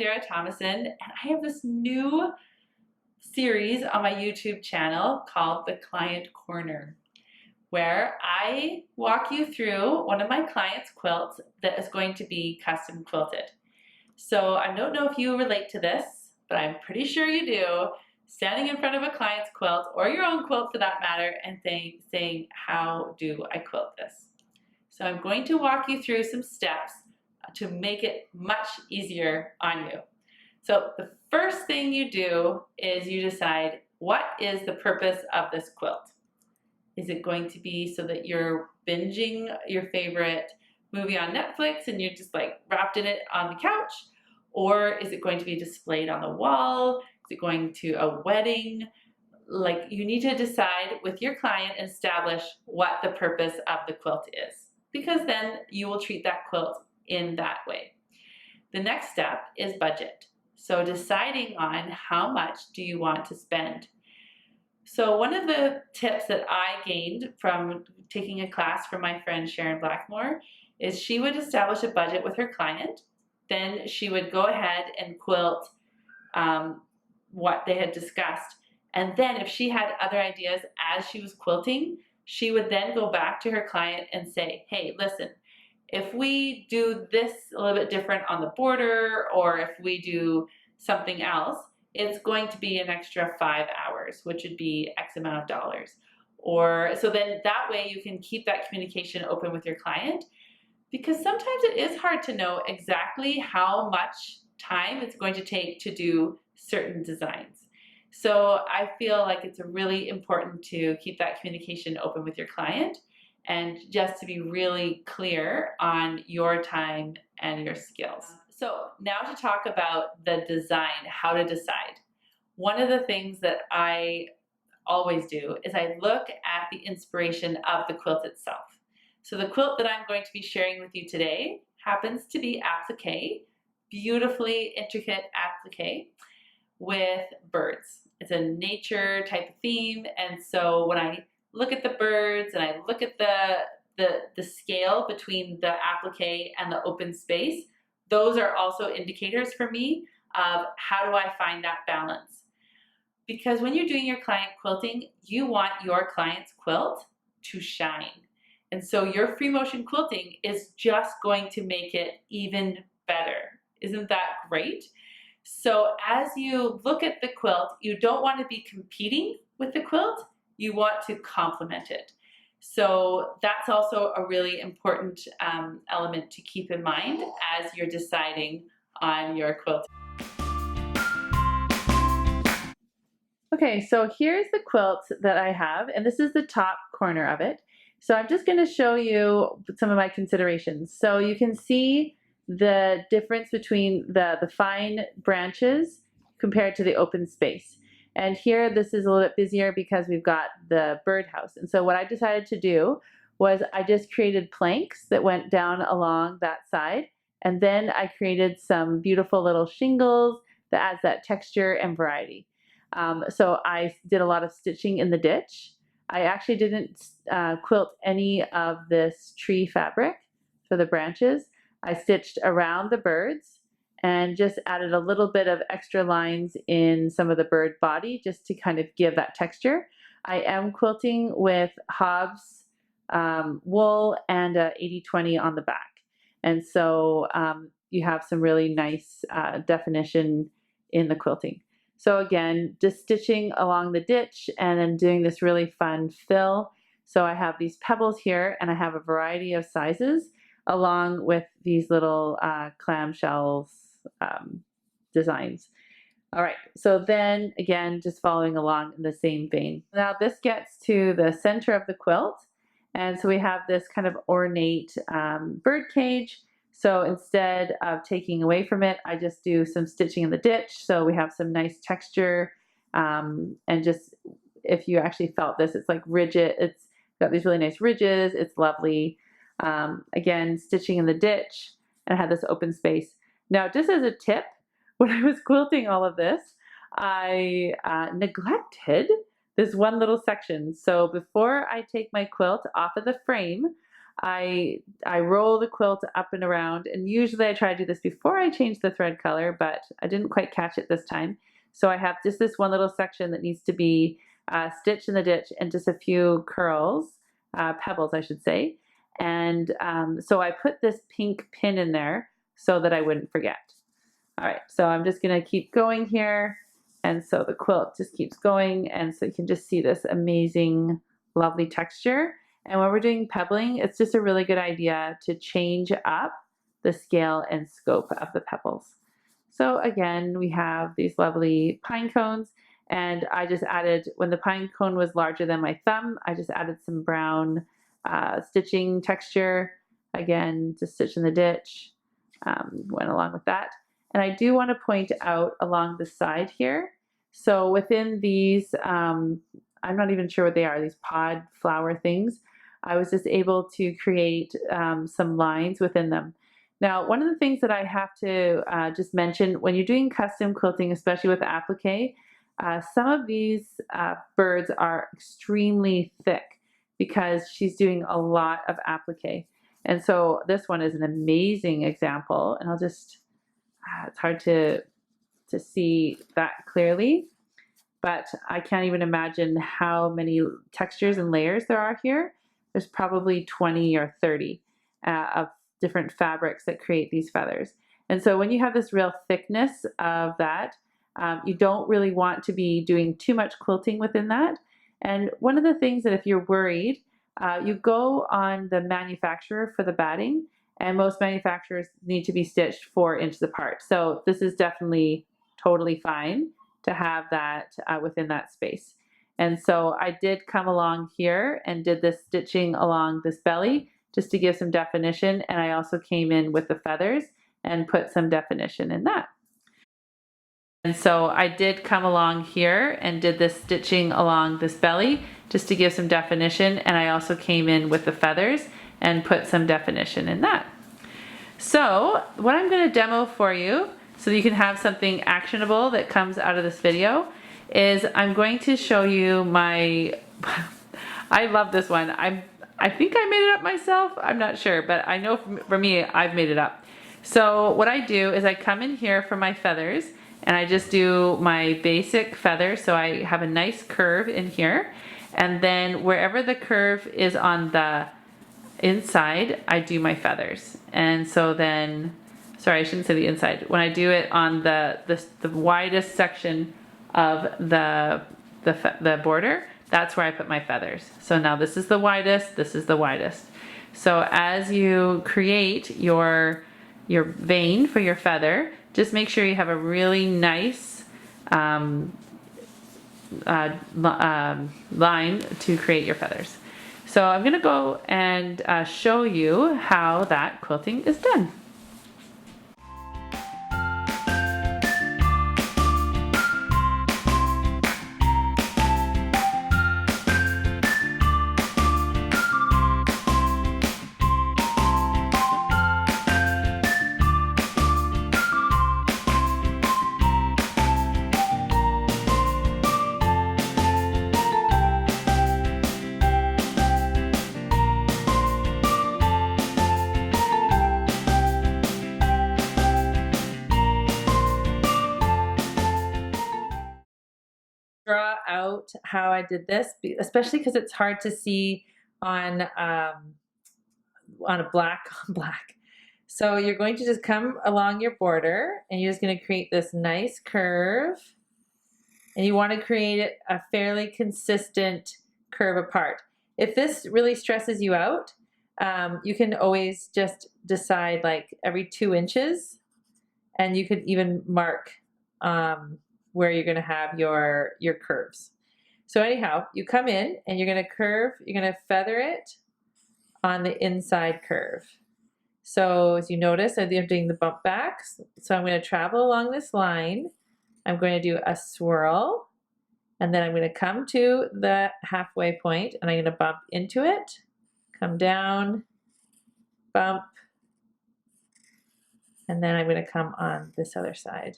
Dara Tomasson, and I have this new series on my YouTube channel called The Client Corner, where I walk you through one of my clients' quilts that is going to be custom quilted. So I don't know if you relate to this, but I'm pretty sure you do. Standing in front of a client's quilt, or your own quilt for that matter, and saying, how do I quilt this? So I'm going to walk you through some steps to make it much easier on you. So the first thing you do is you decide, what is the purpose of this quilt? Is it going to be so that you're binging your favorite movie on Netflix and you're just like wrapped in it on the couch? Or is it going to be displayed on the wall? Is it going to a wedding? Like, you need to decide with your client and establish what the purpose of the quilt is, because then you will treat that quilt in that way. The next step is budget. So deciding on how much do you want to spend. So one of the tips that I gained from taking a class from my friend Sharon Blackmore is she would establish a budget with her client. Then she would go ahead and quilt what they had discussed. And then if she had other ideas as she was quilting, she would then go back to her client and say, hey, listen, if we do this a little bit different on the border, or if we do something else, it's going to be an extra 5 hours, which would be X amount of dollars. Or so then that way you can keep that communication open with your client, because sometimes it is hard to know exactly how much time it's going to take to do certain designs. So I feel like it's really important to keep that communication open with your client, and just to be really clear on your time and your skills. So now to talk about the design, how to decide. One of the things that I always do is I look at the inspiration of the quilt itself. So the quilt that I'm going to be sharing with you today happens to be applique, beautifully intricate applique with birds. It's a nature type of theme, and so when I look at the birds and I look at the scale between the applique and the open space, those are also indicators for me of how do I find that balance. Because when you're doing your client quilting, you want your client's quilt to shine. And so your free motion quilting is just going to make it even better. Isn't that great? So as you look at the quilt, you don't want to be competing with the quilt, you want to complement it. So that's also a really important element to keep in mind as you're deciding on your quilt. Okay, so here's the quilt that I have, and this is the top corner of it. So I'm just going to show you some of my considerations. So you can see the difference between the fine branches compared to the open space. And here, this is a little bit busier because we've got the birdhouse. And so what I decided to do was I just created planks that went down along that side. And then I created some beautiful little shingles that adds that texture and variety. So I did a lot of stitching in the ditch. I actually didn't quilt any of this tree fabric for the branches. I stitched around the birds and just added a little bit of extra lines in some of the bird body just to kind of give that texture. I am quilting with Hobbs wool and 80/20 on the back. And so you have some really nice definition in the quilting. So again, just stitching along the ditch and then doing this really fun fill. So I have these pebbles here, and I have a variety of sizes along with these little clamshells designs. All right, so then again, just following along in the same vein. Now this gets to the center of the quilt, and so we have this kind of ornate bird cage. So instead of taking away from it, I just do some stitching in the ditch. So we have some nice texture, and just, if you actually felt this, it's like rigid. It's got these really nice ridges. It's lovely. Again, stitching in the ditch, and I had this open space. Now, just as a tip, when I was quilting all of this, I neglected this one little section. So before I take my quilt off of the frame, I roll the quilt up and around, and usually I try to do this before I change the thread color, but I didn't quite catch it this time. So I have just this one little section that needs to be stitched in the ditch and just a few curls, pebbles I should say. And so I put this pink pin in there so that I wouldn't forget. All right, so I'm just gonna keep going here. And so the quilt just keeps going. And so you can just see this amazing, lovely texture. And when we're doing pebbling, it's just a really good idea to change up the scale and scope of the pebbles. So again, we have these lovely pine cones. And I just added, when the pine cone was larger than my thumb, I just added some brown stitching texture. Again, to stitch in the ditch, went along with that. And I do want to point out along the side here. So within these, I'm not even sure what they are, these pod flower things, I was just able to create some lines within them. Now, one of the things that I have to just mention, when you're doing custom quilting, especially with applique, some of these birds are extremely thick because she's doing a lot of applique. And so this one is an amazing example, and I'll just, it's hard to see that clearly, but I can't even imagine how many textures and layers there are here. There's probably 20 or 30 of different fabrics that create these feathers. And so when you have this real thickness of that, you don't really want to be doing too much quilting within that. And one of the things that if you're worried, you go on the manufacturer for the batting, and most manufacturers need to be stitched 4 inches apart. So this is definitely totally fine to have that within that space. And so I did come along here and did this stitching along this belly just to give some definition. And I also came in with the feathers and put some definition in that. And so I did come along here and did this stitching along this belly just to give some definition. And I also came in with the feathers and put some definition in that. So what I'm going to demo for you so that you can have something actionable that comes out of this video is I'm going to show you my, I love this one. I think I made it up myself. I'm not sure, but I know for me, I've made it up. So what I do is I come in here for my feathers and I just do my basic feather. So I have a nice curve in here. And then wherever the curve is on the inside, I do my feathers. And so then, sorry, I shouldn't say the inside. When I do it on the widest section of the border, that's where I put my feathers. So now this is the widest, this is the widest. So as you create your vein for your feather, just make sure you have a really nice line to create your feathers. So I'm going to go and show you how that quilting is done. Draw out how I did this, especially because it's hard to see on a black on black. So you're going to just come along your border and you're just going to create this nice curve, and you want to create it a fairly consistent curve apart. If this really stresses you out, you can always just decide like every 2 inches, and you could even mark where you're going to have your curves. So anyhow, you come in and you're going to curve, you're going to feather it on the inside curve. So as you notice, I'm doing the bump backs. So I'm going to travel along this line. I'm going to do a swirl, and then I'm going to come to the halfway point and I'm going to bump into it, come down, bump, and then I'm going to come on this other side.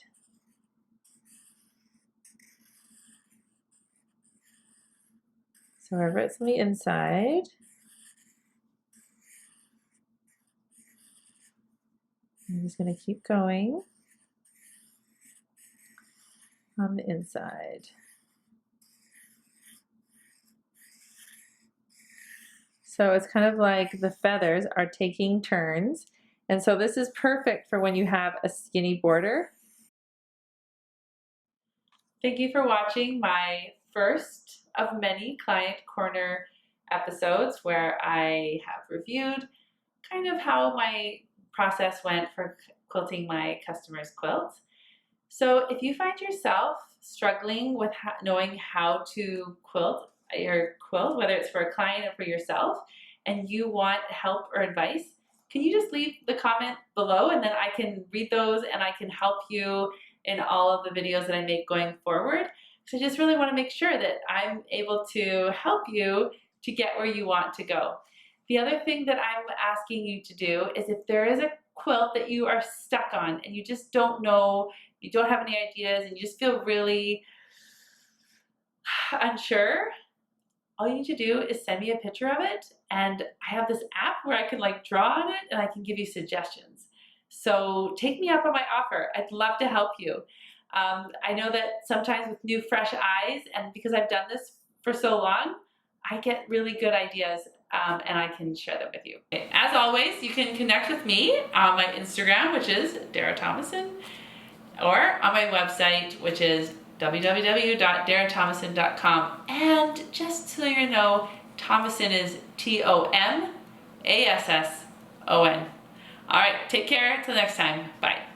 So wherever it's on the inside, I'm just going to keep going on the inside. So it's kind of like the feathers are taking turns. And so this is perfect for when you have a skinny border. Thank you for watching my first of many Client Corner episodes where I have reviewed kind of how my process went for quilting my customers' quilts. So if you find yourself struggling with knowing how to quilt your quilt, whether it's for a client or for yourself, and you want help or advice, can you just leave the comment below and then I can read those and I can help you in all of the videos that I make going forward. So I just really want to make sure that I'm able to help you to get where you want to go. The other thing that I'm asking you to do is if there is a quilt that you are stuck on and you just don't know, you don't have any ideas, and you just feel really unsure, all you need to do is send me a picture of it, and I have this app where I can like draw on it and I can give you suggestions. So take me up on my offer. I'd love to help you. I know that sometimes with new fresh eyes, and because I've done this for so long, I get really good ideas and I can share them with you. As always, you can connect with me on my Instagram, which is Dara Tomasson, or on my website, which is www.daratomasson.com. And just so you know, Tomasson is Tomasson. All right, take care. Till next time. Bye.